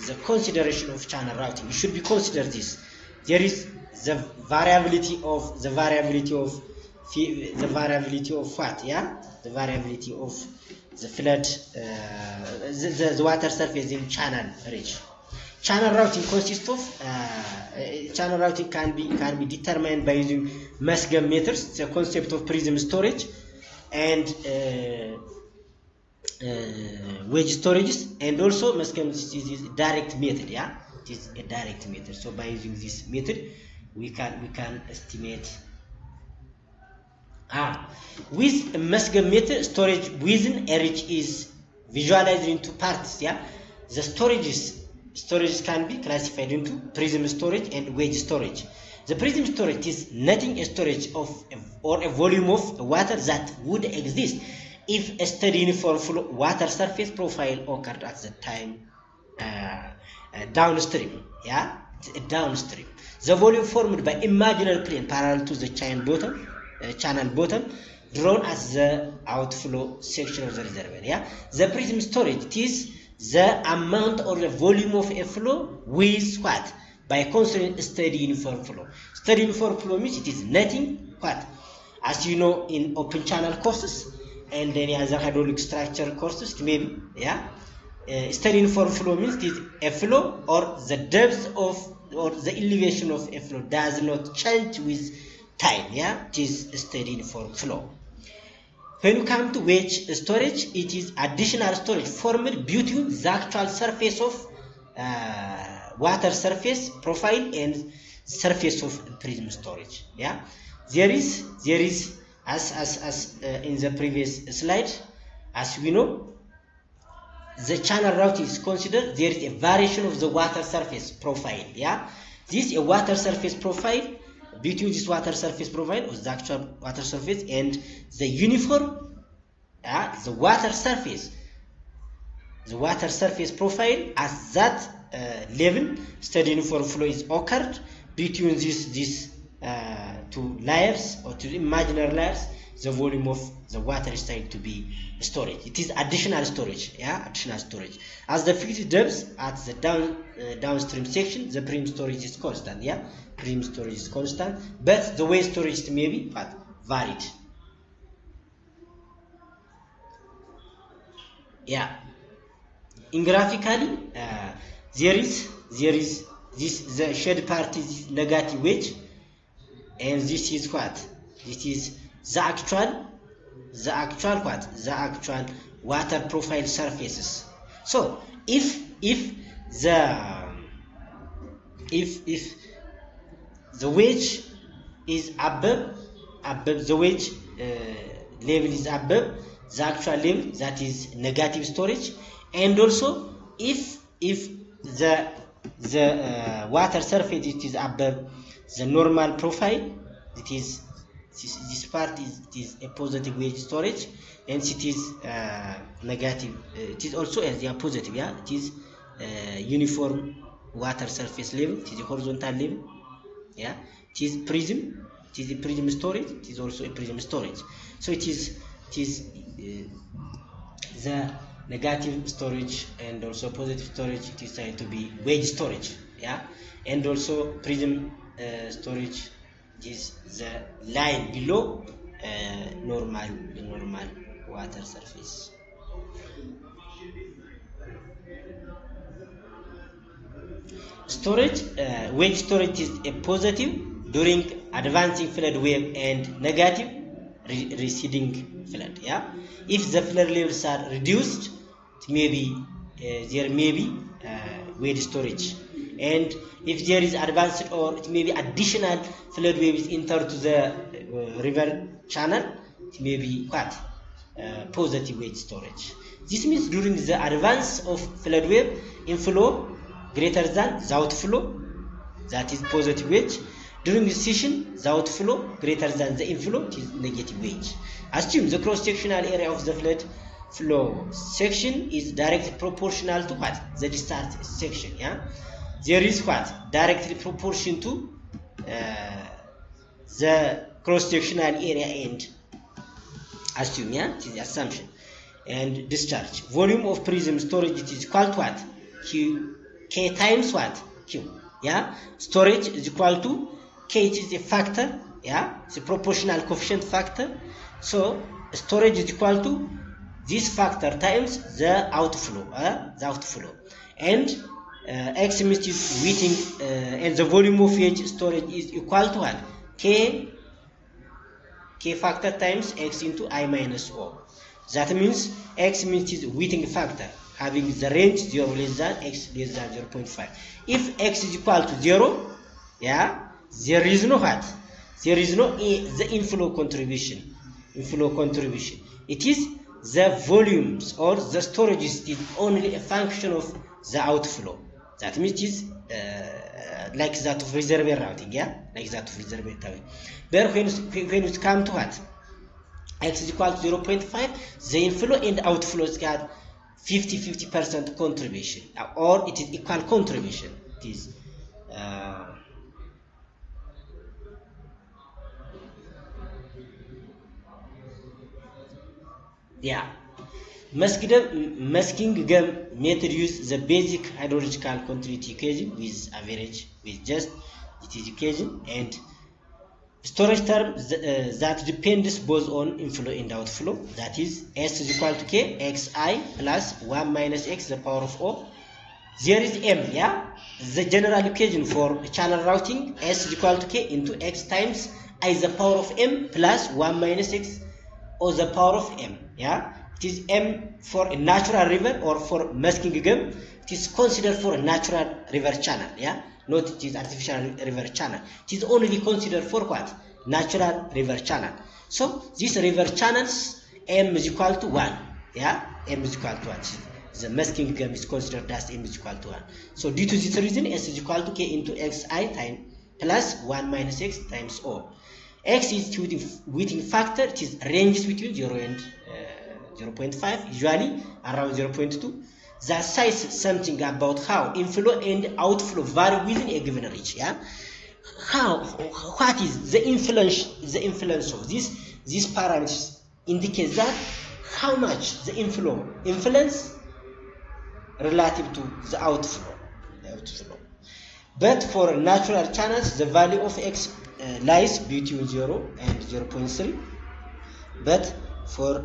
the consideration of channel routing. You should be considered this. There is the variability of what? The variability of the flood, the water surface in channel reach. Channel routing consists of channel routing can be determined by using Musgam meters, the concept of prism storage, and wedge storages, and also Musgam is direct method. It is a direct method. So by using this method, we can estimate. With a Musgam method, storage within a reach is visualized into parts. The storages can be classified into prism storage and wedge storage. The prism storage is nothing a storage of or a volume of water that would exist if a steady uniform flow water surface profile occurred at the time downstream. Yeah, downstream. The volume formed by imaginary plane parallel to the channel bottom, drawn as the outflow section of the reservoir. Yeah, the prism storage, it is the amount or the volume of a flow with what? By considering steady uniform flow. Steady uniform flow means it is nothing what? As you know in open channel courses and any other hydraulic structure courses, maybe, yeah. Steady uniform flow means it is a flow or the depth of or the elevation of a flow does not change with time. Yeah, it is a steady uniform flow. When you come to wedge storage, it is additional storage formed between the actual surface of water surface profile and surface of prism storage. Yeah, there is as in the previous slide, as we know, the channel route is considered. There is a variation of the water surface profile. Yeah, this is a water surface profile. Between this water surface profile or the actual water surface and the uniform, the water surface profile, at that level, steady uniform flow is occurred between these two layers or two imaginary layers. The volume of the water is said to be storage. It is additional storage. Yeah, additional storage. As the fixed depth at the downstream section, the prism storage is constant. Yeah, prism storage is constant, but the wedge storage may be varied. Yeah, in graphically, there is this, the shade part is negative wedge, and this is what? This is the actual water profile surfaces. So if the wedge is above the wedge level is above the actual level, that is negative storage, and also if the water surface it is above the normal profile, it is this part is a positive wedge storage, and it is negative. It is also as a positive. Yeah, it is uniform water surface level. It is a horizontal level. Yeah, it is prism. It is a prism storage. It is also a prism storage. So it is the negative storage and also positive storage. It is said to be wedge storage. Yeah, and also prism storage is the line below normal water surface. Storage, wedge storage is a positive during advancing flood wave and negative receding flood. Yeah, if the flood levels are reduced, it may be there may be wedge storage, and if there is advanced or it may be additional flood waves enter to the river channel, it may be what? Positive wedge storage. This means during the advance of flood wave, inflow greater than the outflow, that is positive wedge. During recession, the outflow greater than the inflow, it is negative wedge. Assume the cross-sectional area of the flood flow section is directly proportional to what? The discharge section. Yeah, there is what? Directly proportion to the cross-sectional area and assume, yeah, it is the assumption. And discharge volume of prism storage, it is equal to what? K times what? Q. Yeah, storage is equal to K. It is a factor. Yeah, it's a proportional coefficient factor. So storage is equal to this factor times the outflow. And X means is waiting, and the volume of each storage is equal to what? K factor times X into I minus O. That means X means is waiting factor having the range 0 less than X less than 0.5. If X is equal to 0, yeah, there is no what? There is no the inflow contribution. It is the volumes or the storage is only a function of the outflow. That means it is like that of reservoir routing, yeah, like that of reservoir routing. But when it come to what? X is equal to 0.5, the inflow and outflows got 50% contribution, or it is equal contribution. It is yeah. Masking gum method use the basic hydrological continuity equation with average with just it is equation and storage term that depends both on inflow and outflow. That is S is equal to K xi plus 1 minus x the power of O. There is M, yeah? The general equation for channel routing, S is equal to K into x times I the power of M plus 1 minus x or the power of M, yeah? It is M for a natural river or for masking gum. It is considered for a natural river channel, yeah? Not it is artificial river channel. It is only considered for what? Natural river channel. So these river channels, M is equal to 1, yeah? M is equal to 1. The masking gum is considered as M is equal to 1. So due to this reason, S is equal to K into xi times plus 1 minus x times O. X is within factor, it is ranges between 0 and 0.5, usually around 0.2. That says something about how inflow and outflow vary within a given range. Yeah, what is the influence of these parameters indicates that how much the inflow influence relative to the outflow. But for natural channels, the value of x lies between 0 and 0.3. But for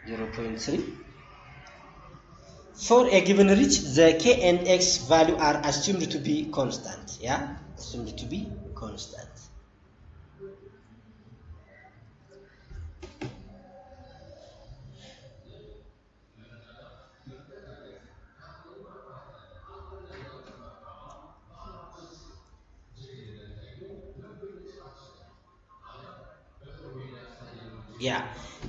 0.3, for a given reach, the k and x value are assumed to be constant. Yeah, assumed to be constant. Yeah,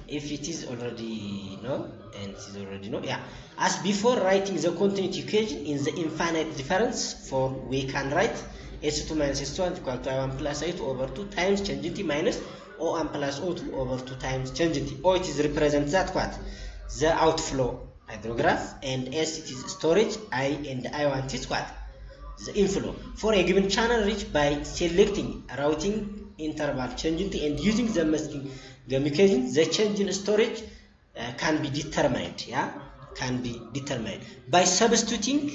if it is already no and it is already no, yeah, as before writing the continuity equation in the infinite difference form, we can write s2 minus s1 equal to I1 plus I2 over 2 times change t minus O1 plus O2 over 2 times change t. O it is represent that what? The outflow hydrograph, and S it is storage, I and I1 is what? The inflow. For a given channel reach, by selecting routing interval changing t and using the masking equation, the change in storage can be determined. Yeah, can be determined by substituting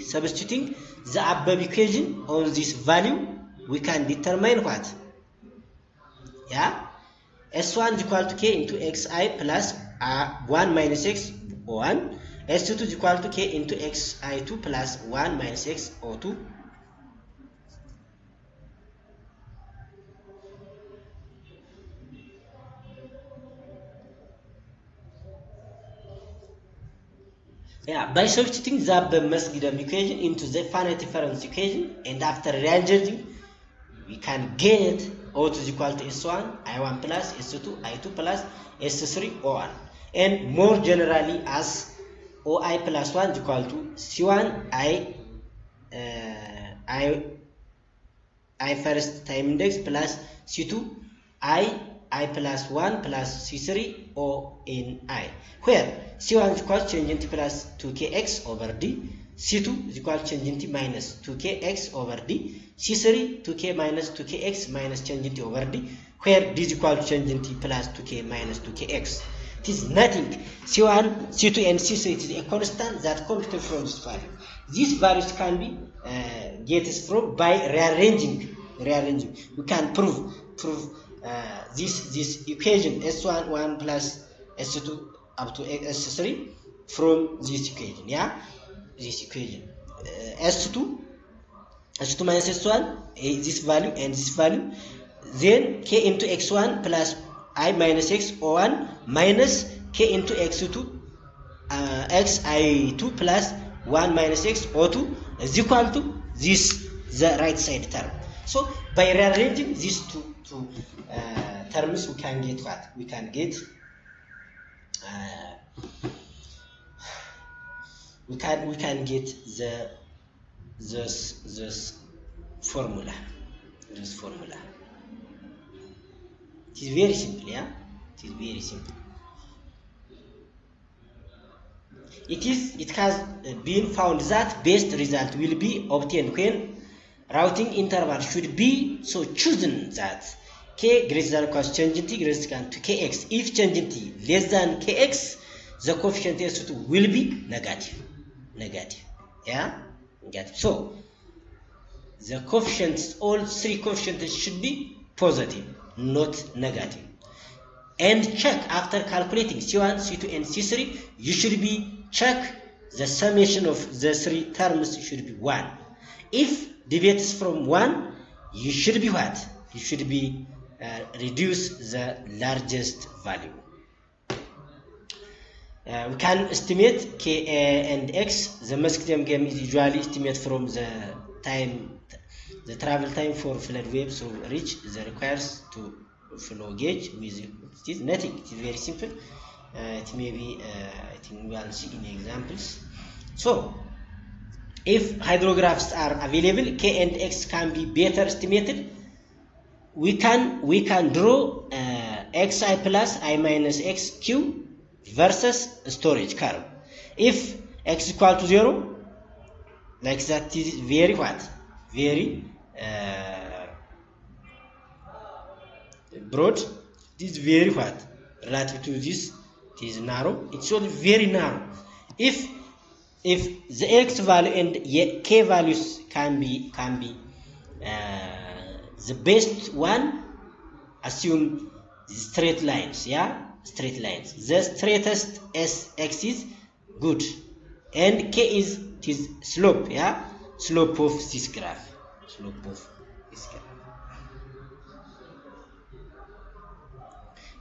the above equation on this value. We can determine what? Yeah, S1 is equal to K into xi plus 1 minus x O1. S2 is equal to K into xi2 plus 1 minus x O2. Yeah, by substituting the masking equation into the finite difference equation, and after rearranging, we can get O2 is equal to S1, I1 plus S2, I2 plus S3, O1. And more generally, as OI plus 1 is equal to C1, I first time index plus C2, I plus 1 plus C3 O in I, where C1 is equal to change in T plus 2kx over D, C2 is equal to change in T minus 2kx over D, C3 2k minus 2kx minus change in T over D, where D is equal to change in T plus 2k minus 2kx. It is nothing. C1, C2 and C3 it is a constant that computed from this value. These values can be get from by rearranging. We can prove this equation S1 1 plus S2 up to S3 from this equation. Yeah, this equation S2 minus S1 this value and this value, then K into X1 plus I minus X O1 minus K into X2 xi2 plus 1 minus x O2 is equal to this, the right side term. So by rearranging these two terms, we can get what? We can get we can get this formula. It is very simple, yeah. It is very simple. It has been found that best result will be obtained when routing interval should be so chosen that k greater than or equals change in t greater than to kx. If change in t less than kx, the coefficient s2 will be negative. Yeah, negative. So the coefficients, all three coefficients should be positive, not negative. And check after calculating C1, C2, and C3, you should be check the summation of the three terms should be 1. If deviates from 1, you should be what? You should be reduce the largest value. We can estimate k and x. The maximum game is usually estimated from the travel time for flood waves to reach the requires to flow gauge with it is nothing. It is very simple. It may be I think we will see in examples. So if hydrographs are available, k and x can be better estimated. We can draw xi plus I minus xq versus storage curve. If x equal to 0, like that, is very what? Very broad. This is very what? Relative to this, it is narrow. It's only very narrow. If the x value and k values can be the best one, assume straight lines, yeah, straight lines. The straightest x is good, and k is slope, yeah, slope of this graph.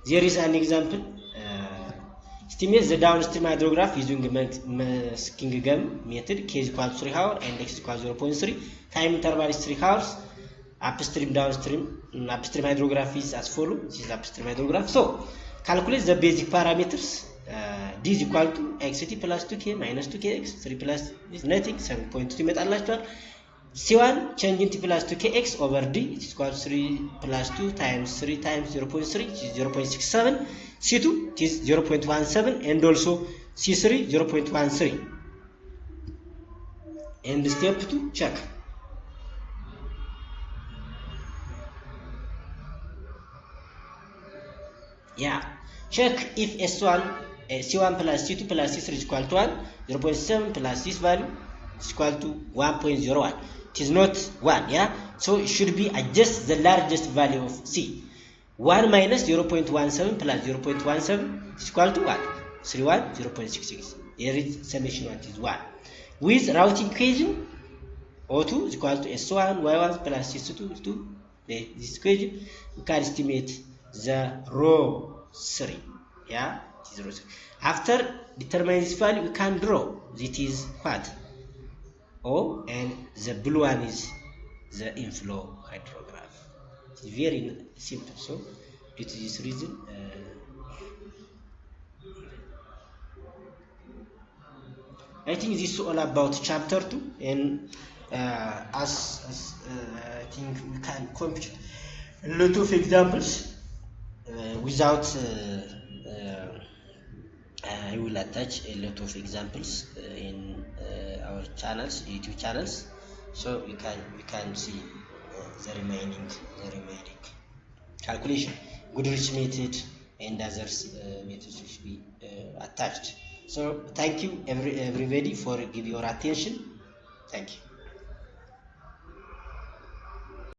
There is an example. Estimate the downstream hydrograph using the Muskingum method. K is equal to 3 hours and x is equal to 0.3. Time interval is 3 hours. Upstream, downstream. Upstream hydrograph is as follows. This is upstream hydrograph. So calculate the basic parameters. D is equal to xt plus 2k minus 2kx. 3 plus is nothing. 7.2 meter. C1 change in t plus 2kx over d is equal to 3 plus 2 times 3 times 0.3, which is 0.67. C2 it is 0.17, and also C3 0.13. And step 2, check. Yeah, check if S1 C1 plus C2 plus C3 is equal to 1. 0.7 plus this value is equal to 1.01. It is not 1, yeah, so it should be adjust the largest value of C. 1 minus 0.17 plus 0.17 is equal to what? 31, 0.66. Here is summation 1 is 1. With routing equation, O2 is equal to S1 Y1 plus S2 to this equation, we can estimate the row 3. Yeah, it is row 3. After determining this value, we can draw. It is what? O, and the blue one is the inflow hydrograph. It's very simple. So due to this reason, I think this is all about chapter 2, and as I think we can compute a lot of examples without I will attach a lot of examples in our channels, YouTube channels, so we can see the remaining calculation. Goodrich method and others methods should be attached. So thank you everybody for giving your attention. Thank you.